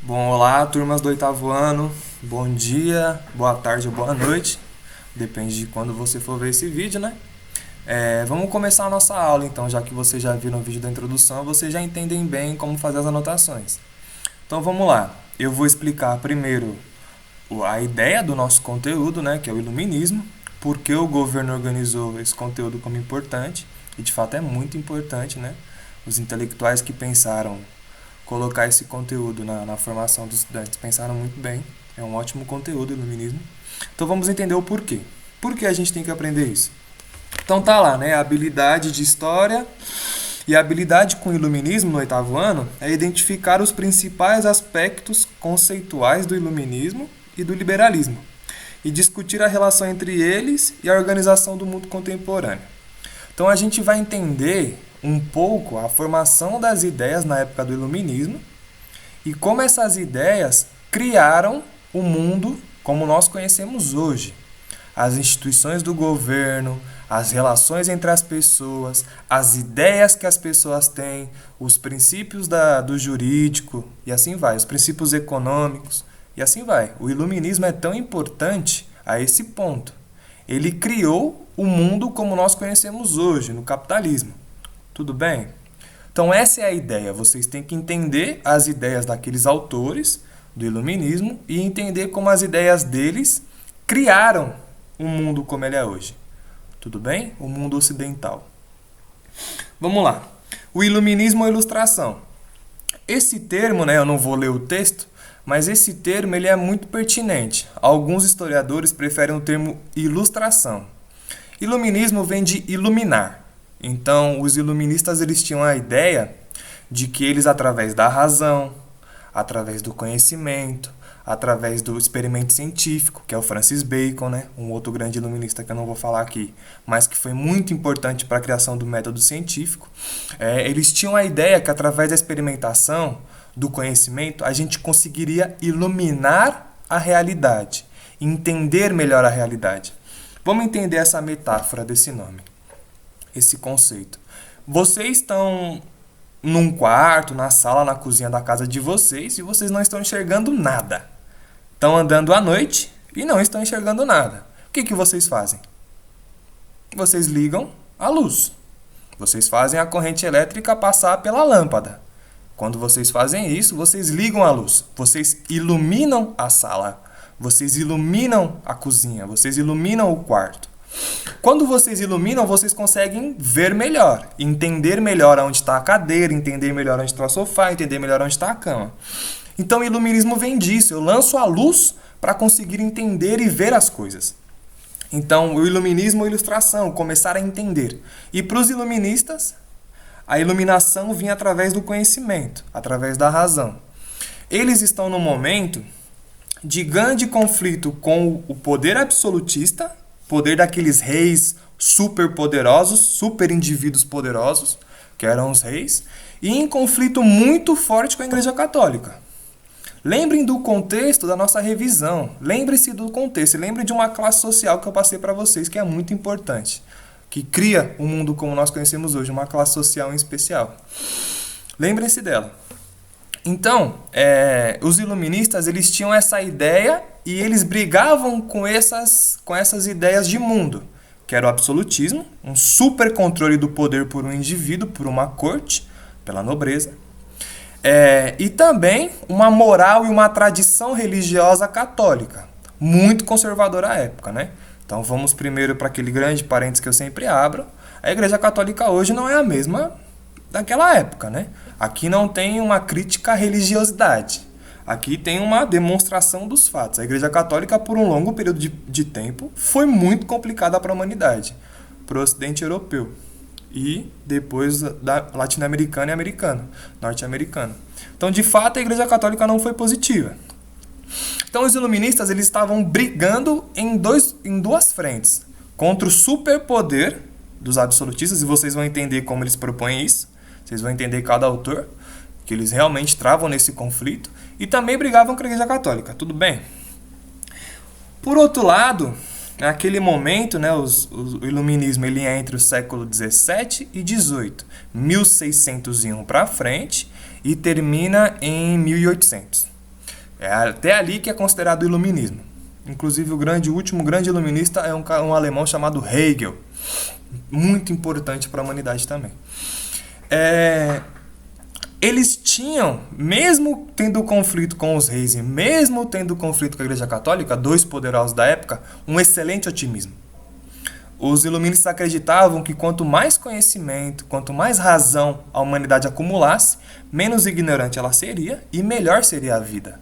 Bom, olá, turmas do oitavo ano. Bom dia, boa tarde ou boa noite. Depende de quando você for ver esse vídeo, né? Vamos começar a nossa aula, então, já que vocês já viram o vídeo da introdução, vocês já entendem bem como fazer as anotações. Então, vamos lá. Eu vou explicar primeiro a ideia do nosso conteúdo, né, que é o iluminismo, por que o governo organizou esse conteúdo como importante, e de fato é muito importante, né? Os intelectuais que pensaram colocar esse conteúdo na formação dos estudantes pensaram muito bem. É um ótimo conteúdo, o iluminismo. Então vamos entender o porquê. Por que a gente tem que aprender isso? Então tá lá, né? A habilidade de história e a habilidade com o iluminismo no oitavo ano é identificar os principais aspectos conceituais do iluminismo e do liberalismo e discutir a relação entre eles e a organização do mundo contemporâneo. Então a gente vai entender um pouco a formação das ideias na época do iluminismo e como essas ideias criaram o mundo como nós conhecemos hoje. As instituições do governo, as relações entre as pessoas, as ideias que as pessoas têm, os princípios do jurídico e assim vai, os princípios econômicos e assim vai. O iluminismo é tão importante a esse ponto. Ele criou o mundo como nós conhecemos hoje, no capitalismo. Tudo bem? Então essa é a ideia. Vocês têm que entender as ideias daqueles autores do iluminismo e entender como as ideias deles criaram o mundo como ele é hoje. Tudo bem? O mundo ocidental. Vamos lá. O iluminismo ou ilustração. Esse termo, né, eu não vou ler o texto, mas esse termo ele é muito pertinente. Alguns historiadores preferem o termo ilustração. Iluminismo vem de iluminar. Então, os iluministas eles tinham a ideia de que eles, através da razão, através do conhecimento, através do experimento científico, que é o Francis Bacon, né? Um outro grande iluminista que eu não vou falar aqui, mas que foi muito importante para a criação do método científico, eles tinham a ideia que, através da experimentação, do conhecimento, a gente conseguiria iluminar a realidade, entender melhor a realidade. Vamos entender essa metáfora desse nome, esse conceito. Vocês estão num quarto, na sala, na cozinha da casa de vocês e vocês não estão enxergando nada. Estão andando à noite e não estão enxergando nada. O que vocês fazem? Vocês ligam a luz. Vocês fazem a corrente elétrica passar pela lâmpada. Quando vocês fazem isso, vocês ligam a luz. Vocês iluminam a sala. Vocês iluminam a cozinha. Vocês iluminam o quarto. Quando vocês iluminam, vocês conseguem ver melhor, entender melhor onde está a cadeira, entender melhor onde está o sofá, entender melhor onde está a cama. Então o iluminismo vem disso, eu lanço a luz para conseguir entender e ver as coisas. Então o iluminismo é a ilustração, começar a entender. E para os iluministas, a iluminação vinha através do conhecimento, através da razão. Eles estão no momento de grande conflito com o poder absolutista, poder daqueles reis super poderosos, super indivíduos poderosos, que eram os reis, e em conflito muito forte com a Igreja Católica. Lembrem do contexto da nossa revisão. Lembre-se do contexto. Lembre de uma classe social que eu passei para vocês, que é muito importante, que cria o mundo como nós conhecemos hoje, uma classe social em especial. Lembrem-se dela. Então, os iluministas eles tinham essa ideia e eles brigavam com essas ideias de mundo, que era o absolutismo, um super controle do poder por um indivíduo, por uma corte, pela nobreza, e também uma moral e uma tradição religiosa católica, muito conservadora à época, né? Então vamos primeiro para aquele grande parênteses que eu sempre abro. A Igreja Católica hoje não é a mesma daquela época, né? Aqui não tem uma crítica à religiosidade. Aqui tem uma demonstração dos fatos. A Igreja Católica, por um longo período de tempo, foi muito complicada para a humanidade, para o Ocidente europeu. E depois da latino-americana e americana, norte-americana. Então, de fato, a Igreja Católica não foi positiva. Então, os iluministas eles estavam brigando em duas frentes. Contra o superpoder dos absolutistas, e vocês vão entender como eles propõem isso. Vocês vão entender cada autor, que eles realmente travam nesse conflito, e também brigavam com a Igreja Católica, tudo bem? Por outro lado, naquele momento, né, o iluminismo ele é entre o século 17 e 18, 1601 para frente, e termina em 1800. É até ali que é considerado o iluminismo. Inclusive o último grande iluminista é um alemão chamado Hegel. Muito importante para a humanidade também. Eles tinham, mesmo tendo conflito com os reis e mesmo tendo conflito com a Igreja Católica, dois poderosos da época, um excelente otimismo. Os iluministas acreditavam que quanto mais conhecimento, quanto mais razão a humanidade acumulasse, menos ignorante ela seria e melhor seria a vida.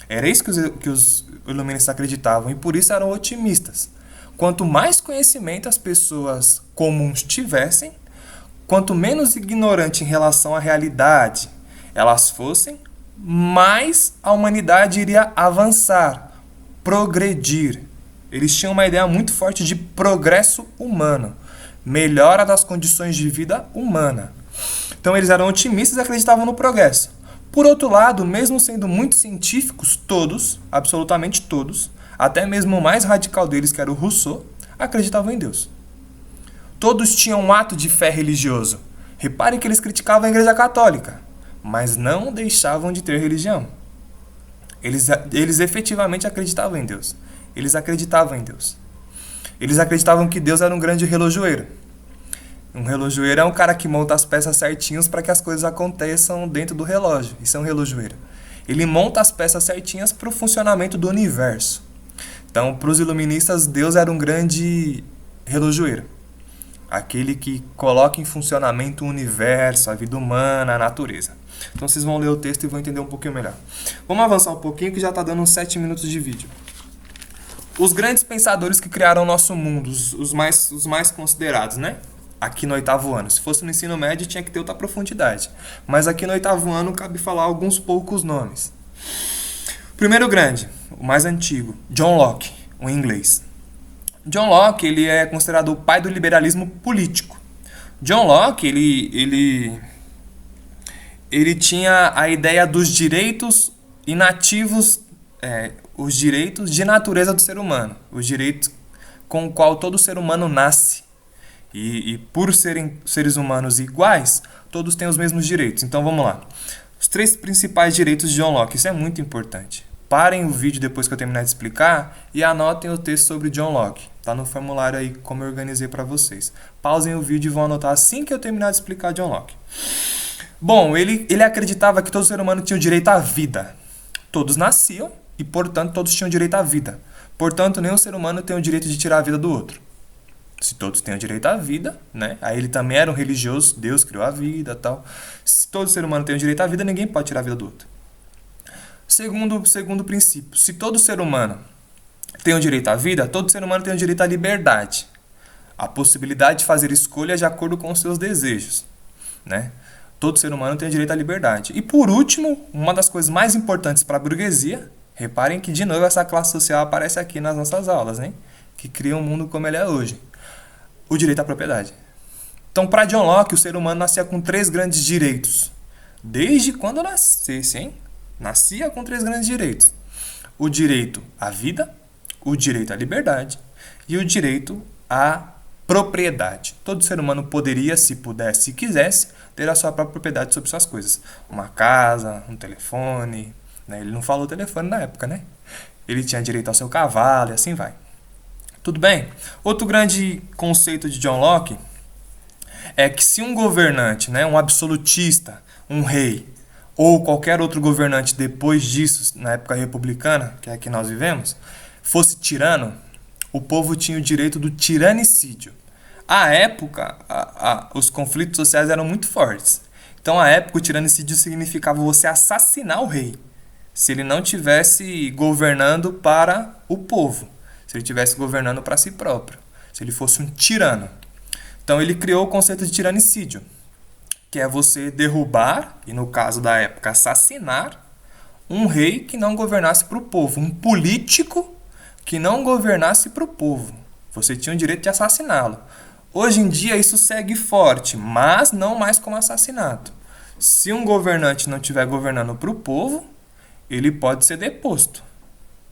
Era isso que os iluministas acreditavam e por isso eram otimistas. Quanto mais conhecimento as pessoas comuns tivessem, quanto menos ignorante em relação à realidade elas fossem, mais a humanidade iria avançar, progredir. Eles tinham uma ideia muito forte de progresso humano, melhora das condições de vida humana. Então eles eram otimistas e acreditavam no progresso. Por outro lado, mesmo sendo muito científicos, todos, absolutamente todos, até mesmo o mais radical deles, que era o Rousseau, acreditavam em Deus. Todos tinham um ato de fé religioso. Reparem que eles criticavam a Igreja Católica, mas não deixavam de ter religião. Eles efetivamente acreditavam em Deus. Eles acreditavam em Deus. Eles acreditavam que Deus era um grande relojoeiro. Um relojoeiro é um cara que monta as peças certinhas para que as coisas aconteçam dentro do relógio. Isso é um relojoeiro. Ele monta as peças certinhas para o funcionamento do universo. Então, para os iluministas, Deus era um grande relojoeiro. Aquele que coloca em funcionamento o universo, a vida humana, a natureza. Então, vocês vão ler o texto e vão entender um pouquinho melhor. Vamos avançar um pouquinho que já está dando uns 7 minutos de vídeo. Os grandes pensadores que criaram o nosso mundo, os mais considerados, né? Aqui no 8º ano. Se fosse no ensino médio, tinha que ter outra profundidade. Mas aqui no 8º ano, cabe falar alguns poucos nomes. Primeiro grande, o mais antigo, John Locke, o inglês. John Locke, ele é considerado o pai do liberalismo político. John Locke, ele tinha a ideia dos direitos inativos, os direitos de natureza do ser humano, os direitos com o qual todo ser humano nasce. E por serem seres humanos iguais, todos têm os mesmos direitos. Então vamos lá. Os 3 principais direitos de John Locke, isso é muito importante. Parem o vídeo depois que eu terminar de explicar e anotem o texto sobre John Locke. Tá no formulário aí como eu organizei para vocês. Pausem o vídeo e vão anotar assim que eu terminar de explicar John Locke. Bom, ele acreditava que todo ser humano tinha o direito à vida. Todos nasciam e, portanto, todos tinham direito à vida. Portanto, nenhum ser humano tem o direito de tirar a vida do outro. Se todos têm o direito à vida, né? Aí ele também era um religioso, Deus criou a vida e tal. Se todo ser humano tem o direito à vida, ninguém pode tirar a vida do outro. Segundo princípio, se todo ser humano tem o direito à vida, todo ser humano tem o direito à liberdade. A possibilidade de fazer escolha de acordo com os seus desejos, né? Todo ser humano tem o direito à liberdade. E por último, uma das coisas mais importantes para a burguesia, reparem que de novo essa classe social aparece aqui nas nossas aulas, né? Que cria um mundo como ele é hoje. O direito à propriedade. Então, para John Locke, o ser humano nascia com 3 grandes direitos. Desde quando nascesse, hein? Nascia com 3 grandes direitos. O direito à vida, o direito à liberdade e o direito à propriedade. Todo ser humano poderia, se pudesse, se quisesse, ter a sua própria propriedade sobre suas coisas. Uma casa, um telefone, né? Ele não falou telefone na época, né? Ele tinha direito ao seu cavalo e assim vai. Tudo bem? Outro grande conceito de John Locke é que se um governante, né, um absolutista, um rei, ou qualquer outro governante depois disso, na época republicana, que é a que nós vivemos, fosse tirano, o povo tinha o direito do tiranicídio. À época, os conflitos sociais eram muito fortes. Então, à época, o tiranicídio significava você assassinar o rei, se ele não estivesse governando para o povo. Se ele estivesse governando para si próprio, se ele fosse um tirano. Então ele criou o conceito de tiranicídio, que é você derrubar, e no caso da época, assassinar, um rei que não governasse para o povo, um político que não governasse para o povo. Você tinha o direito de assassiná-lo. Hoje em dia isso segue forte, mas não mais como assassinato. Se um governante não estiver governando para o povo, ele pode ser deposto.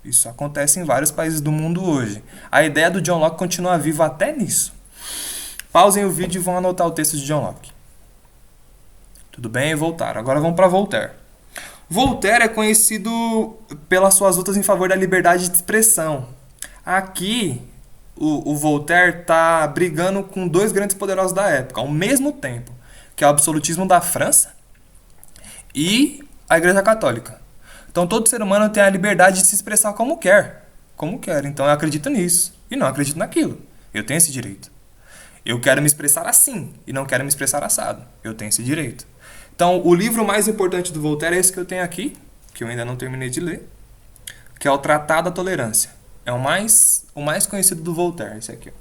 Isso acontece em vários países do mundo hoje. A ideia do John Locke continua viva até nisso. Pausem o vídeo e vão anotar o texto de John Locke. Tudo bem? Voltaram. Agora vamos para Voltaire. Voltaire é conhecido pelas suas lutas em favor da liberdade de expressão. Aqui, o Voltaire está brigando com dois grandes poderosos da época, ao mesmo tempo, que é o absolutismo da França e a Igreja Católica. Então, todo ser humano tem a liberdade de se expressar como quer. Como quer. Então, eu acredito nisso e não acredito naquilo. Eu tenho esse direito. Eu quero me expressar assim e não quero me expressar assado. Eu tenho esse direito. Então, o livro mais importante do Voltaire é esse que eu tenho aqui, que eu ainda não terminei de ler, que é o Tratado da Tolerância. É o mais conhecido do Voltaire, esse aqui.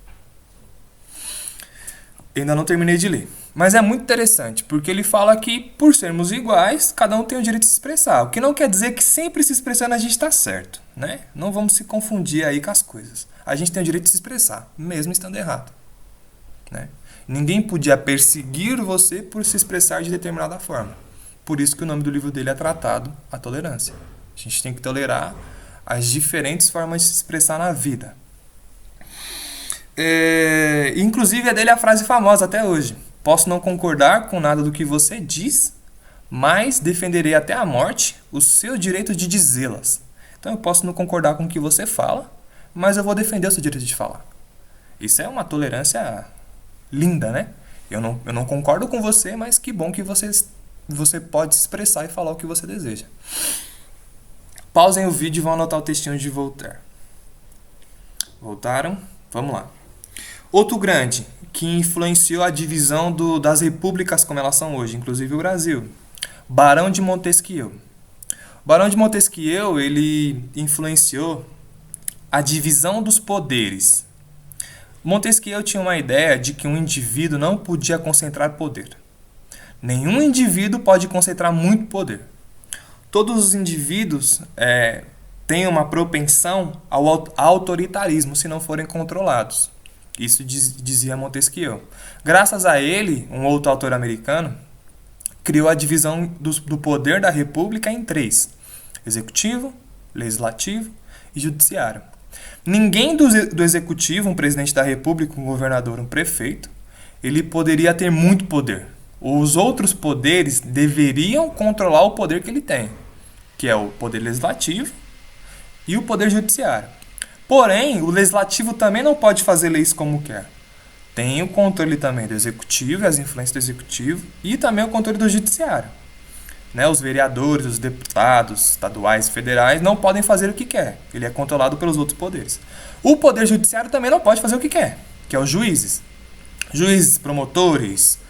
Ainda não terminei de ler. Mas é muito interessante, porque ele fala que, por sermos iguais, cada um tem o direito de se expressar. O que não quer dizer que sempre se expressando a gente está certo, né? Não vamos se confundir aí com as coisas. A gente tem o direito de se expressar, mesmo estando errado, né? Ninguém podia perseguir você por se expressar de determinada forma. Por isso que o nome do livro dele é Tratado à Tolerância. A gente tem que tolerar as diferentes formas de se expressar na vida. Inclusive é dele a frase famosa até hoje. Posso não concordar com nada do que você diz, mas defenderei até a morte o seu direito de dizê-las. Então eu posso não concordar com o que você fala, mas eu vou defender o seu direito de falar. Isso é uma tolerância linda, né? Eu não concordo com você, mas que bom que você pode se expressar e falar o que você deseja. Pausem o vídeo e vão anotar o textinho de Voltaire. Voltaram? Vamos lá. Outro grande que influenciou a divisão das repúblicas como elas são hoje, inclusive o Brasil. Barão de Montesquieu. O Barão de Montesquieu, ele influenciou a divisão dos poderes. Montesquieu tinha uma ideia de que um indivíduo não podia concentrar poder. Nenhum indivíduo pode concentrar muito poder. Todos os indivíduos têm uma propensão ao autoritarismo se não forem controlados. Isso dizia Montesquieu. Graças a ele, um outro autor americano criou a divisão do poder da república em 3: executivo, legislativo e judiciário. Ninguém do executivo, um presidente da república, um governador, um prefeito, ele poderia ter muito poder. Os outros poderes deveriam controlar o poder que ele tem, que é o poder legislativo e o poder judiciário. Porém, o legislativo também não pode fazer leis como quer. Tem o controle também do executivo, as influências do executivo, e também o controle do judiciário. Né? Os vereadores, os deputados estaduais e federais não podem fazer o que quer. Ele é controlado pelos outros poderes. O poder judiciário também não pode fazer o que quer, que é os juízes. Juízes, promotores,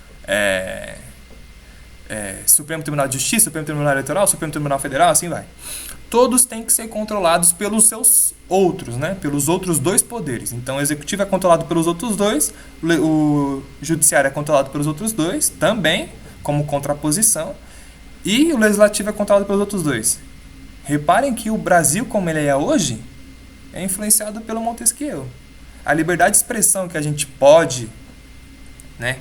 Supremo Tribunal de Justiça, Supremo Tribunal Eleitoral, Supremo Tribunal Federal, assim vai. Todos têm que ser controlados pelos seus outros, né? Pelos outros dois poderes. Então, o executivo é controlado pelos outros dois, o judiciário é controlado pelos outros dois, também, como contraposição, e o legislativo é controlado pelos outros dois. Reparem que o Brasil, como ele é hoje, é influenciado pelo Montesquieu. A liberdade de expressão que a gente pode, né?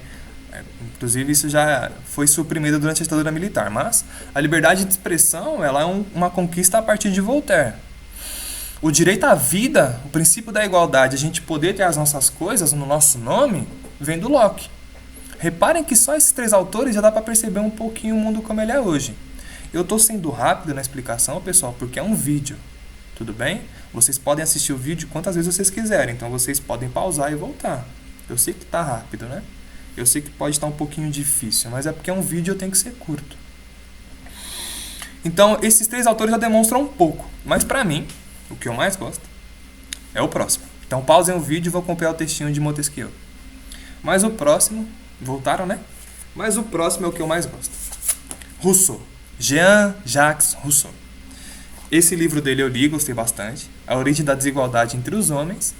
Inclusive isso já foi suprimido durante a ditadura militar, mas a liberdade de expressão ela é uma conquista a partir de Voltaire. O direito à vida, o princípio da igualdade, a gente poder ter as nossas coisas no nosso nome, vem do Locke. Reparem que só esses 3 autores já dá para perceber um pouquinho o mundo como ele é hoje. Eu estou sendo rápido na explicação, pessoal, porque é um vídeo, tudo bem? Vocês podem assistir o vídeo quantas vezes vocês quiserem, então vocês podem pausar e voltar. Eu sei que está rápido, né? Eu sei que pode estar um pouquinho difícil, mas é porque é um vídeo e eu tenho que ser curto. Então, esses 3 autores já demonstram um pouco. Mas pra mim, o que eu mais gosto é o próximo. Então, pausem o vídeo e vou acompanhar o textinho de Montesquieu. Mas o próximo... Voltaram, né? Mas o próximo é o que eu mais gosto. Rousseau. Jean-Jacques Rousseau. Esse livro dele eu li, gostei bastante. A Origem da Desigualdade entre os Homens.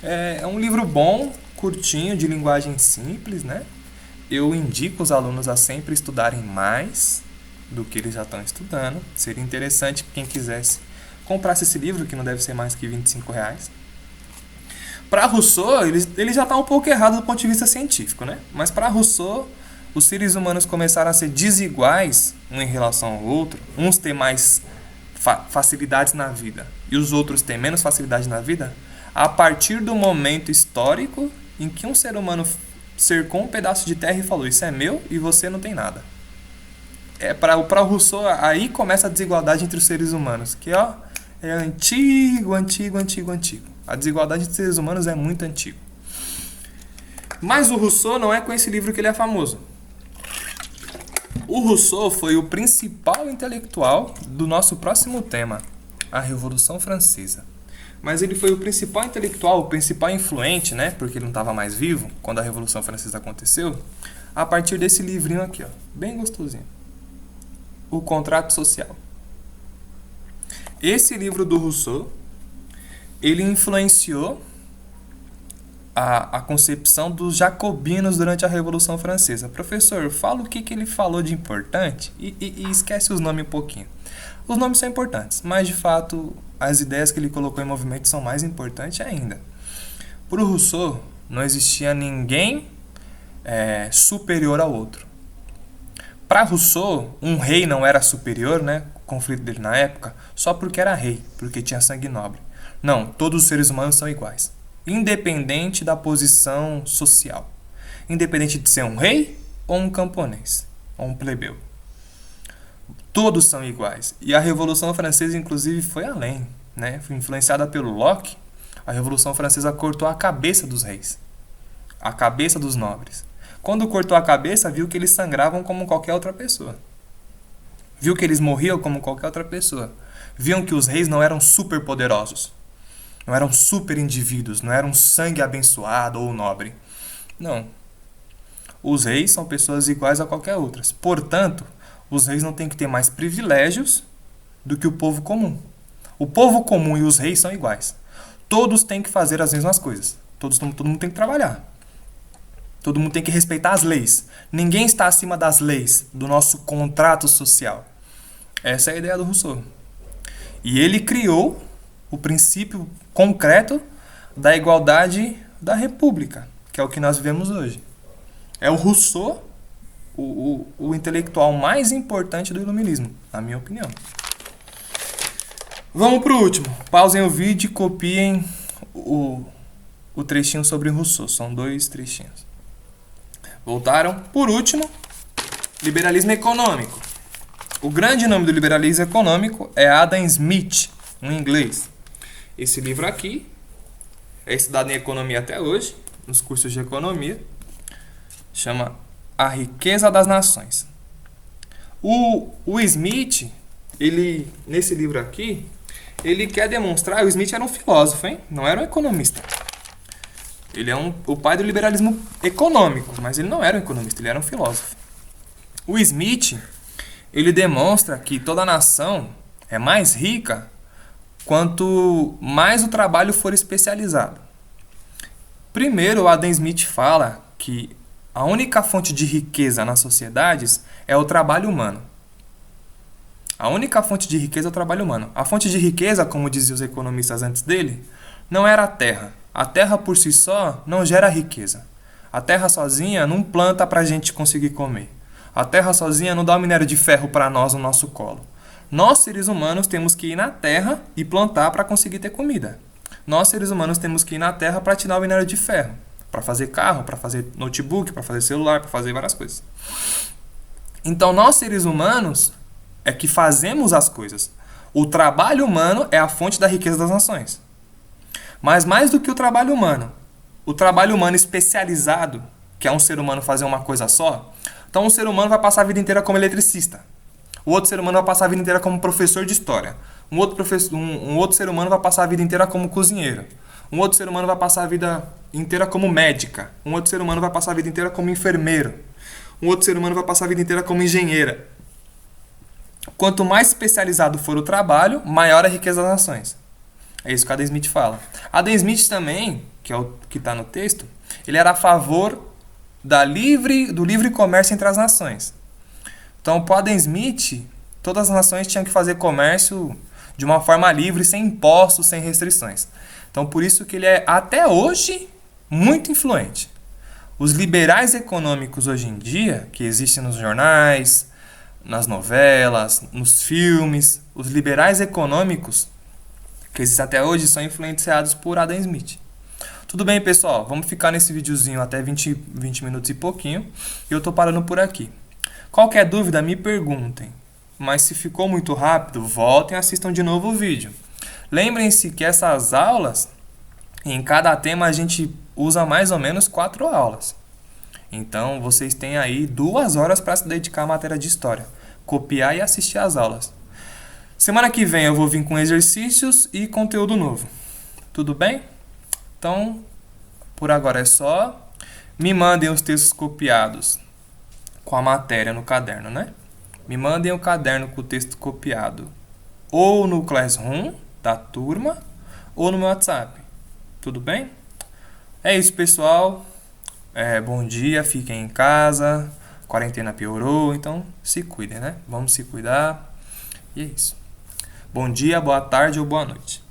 É um livro bom, curtinho, de linguagem simples, né? Eu indico os alunos a sempre estudarem mais do que eles já estão estudando. Seria interessante que quem quisesse comprasse esse livro, que não deve ser mais que R$25. Para Rousseau, ele já está um pouco errado do ponto de vista científico, né? Mas para Rousseau, os seres humanos começaram a ser desiguais um em relação ao outro. Uns têm mais facilidades na vida e os outros têm menos facilidade na vida a partir do momento histórico em que um ser humano cercou um pedaço de terra e falou: isso é meu e você não tem nada. para o Rousseau, aí começa a desigualdade entre os seres humanos, que ó, é antigo. A desigualdade entre os seres humanos é muito antiga. Mas o Rousseau não é com esse livro que ele é famoso. O Rousseau foi o principal intelectual do nosso próximo tema, a Revolução Francesa. Mas ele foi o principal intelectual, o principal influente, né? Porque ele não estava mais vivo quando a Revolução Francesa aconteceu, a partir desse livrinho aqui, ó, bem gostosinho. O Contrato Social. Esse livro do Rousseau, ele influenciou a concepção dos jacobinos durante a Revolução Francesa. Professor, fala o que ele falou de importante e esquece os nomes um pouquinho. Os nomes são importantes, mas de fato as ideias que ele colocou em movimento são mais importantes ainda. Para o Rousseau, não existia ninguém superior ao outro. Para Rousseau, um rei não era superior, né? O conflito dele na época, só porque era rei, porque tinha sangue nobre. Não, todos os seres humanos são iguais, independente da posição social, independente de ser um rei ou um camponês, ou um plebeu. Todos são iguais. E a Revolução Francesa, inclusive, foi além, né? Foi influenciada pelo Locke. A Revolução Francesa cortou a cabeça dos reis, a cabeça dos nobres. Quando cortou a cabeça, viu que eles sangravam como qualquer outra pessoa. Viu que eles morriam como qualquer outra pessoa. Viam que os reis não eram super poderosos, não eram super indivíduos, não eram sangue abençoado ou nobre. Não. Os reis são pessoas iguais a qualquer outras. Portanto, os reis não têm que ter mais privilégios do que o povo comum. O povo comum e os reis são iguais. Todos têm que fazer as mesmas coisas. Todo mundo tem que trabalhar. Todo mundo tem que respeitar as leis. Ninguém está acima das leis, do nosso contrato social. Essa é a ideia do Rousseau. E ele criou o princípio concreto da igualdade da república, que é o que nós vivemos hoje. É o Rousseau, o intelectual mais importante do iluminismo, na minha opinião. Vamos para o último. Pausem o vídeo e copiem o trechinho sobre Rousseau. São 2 trechinhos. Voltaram. Por último, liberalismo econômico. O grande nome do liberalismo econômico é Adam Smith, um inglês. Esse livro aqui é estudado em economia até hoje, nos cursos de economia. Chama A Riqueza das Nações. O Smith, ele, nesse livro aqui, ele quer demonstrar... O Smith era um filósofo, hein? Não era um economista. Ele é o pai do liberalismo econômico, mas ele não era um economista, ele era um filósofo. O Smith, ele demonstra que toda nação é mais rica quanto mais o trabalho for especializado. Primeiro, o Adam Smith fala que a única fonte de riqueza nas sociedades é o trabalho humano. A única fonte de riqueza é o trabalho humano. A fonte de riqueza, como diziam os economistas antes dele, não era a terra. A terra por si só não gera riqueza. A terra sozinha não planta para a gente conseguir comer. A terra sozinha não dá o minério de ferro para nós no nosso colo. Nós, seres humanos, temos que ir na terra e plantar para conseguir ter comida. Nós, seres humanos, temos que ir na terra para tirar o minério de ferro. Para fazer carro, para fazer notebook, para fazer celular, para fazer várias coisas. Então, nós, seres humanos, é que fazemos as coisas. O trabalho humano é a fonte da riqueza das nações. Mas mais do que o trabalho humano especializado, que é um ser humano fazer uma coisa só, então um ser humano vai passar a vida inteira como eletricista. O outro ser humano vai passar a vida inteira como professor de história. Um outro ser humano vai passar a vida inteira como cozinheiro. Um outro ser humano vai passar a vida inteira como médica. Um outro ser humano vai passar a vida inteira como enfermeiro. Um outro ser humano vai passar a vida inteira como engenheira. Quanto mais especializado for o trabalho, maior a riqueza das nações. É isso que Adam Smith fala. Adam Smith também, que é o que está no texto, ele era a favor do livre comércio entre as nações. Então, para Adam Smith, todas as nações tinham que fazer comércio de uma forma livre, sem impostos, sem restrições. Então, por isso que ele é, até hoje, muito influente. Os liberais econômicos hoje em dia, que existem nos jornais, nas novelas, nos filmes, os liberais econômicos que existem até hoje são influenciados por Adam Smith. Tudo bem, pessoal? Vamos ficar nesse videozinho até 20 minutos e pouquinho. E eu tô parando por aqui. Qualquer dúvida, me perguntem. Mas se ficou muito rápido, voltem e assistam de novo o vídeo. Lembrem-se que essas aulas, em cada tema a gente usa mais ou menos 4 aulas. Então, vocês têm aí 2 horas para se dedicar à matéria de história. Copiar e assistir às aulas. Semana que vem eu vou vir com exercícios e conteúdo novo. Tudo bem? Então, por agora é só. Me mandem os textos copiados com a matéria no caderno, né? Me mandem o caderno com o texto copiado ou no Classroom da turma ou no meu WhatsApp. Tudo bem? É isso, pessoal. Bom dia, fiquem em casa. Quarentena piorou, então se cuidem, né? Vamos se cuidar. E é isso. Bom dia, boa tarde ou boa noite.